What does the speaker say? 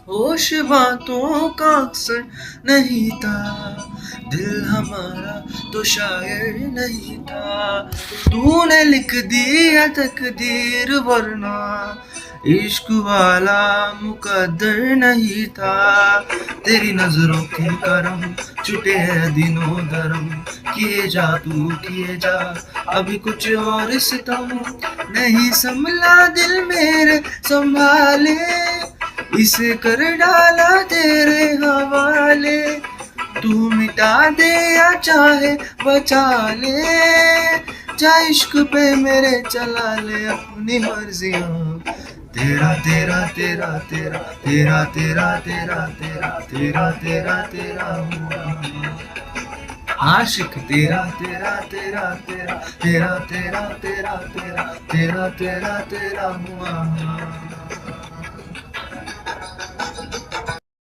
होश बातों का अक्सर नहीं था, दिल हमारा तो शायर नहीं था। तूने लिख दिया तकदीर, वरना इश्क वाला मुकद्दर नहीं था। तेरी नजरों के करम छुटे हैं दिनों धर्म, किए जा तू किए जा, अभी कुछ और सितम नहीं संभला दिल मेरे संभाले, इसे कर डाला तेरे हवाले। तू मिटा दे या चाहे बचा ले, जा इश्क पे मेरे चला ले अपनी मर्जियाँ। तेरा तेरा तेरा तेरा तेरा तेरा तेरा तेरा तेरा तेरा तेरा हुआ आशिक, तेरा तेरा तेरा तेरा तेरा तेरा तेरा तेरा तेरा तेरा तेरा हुआ।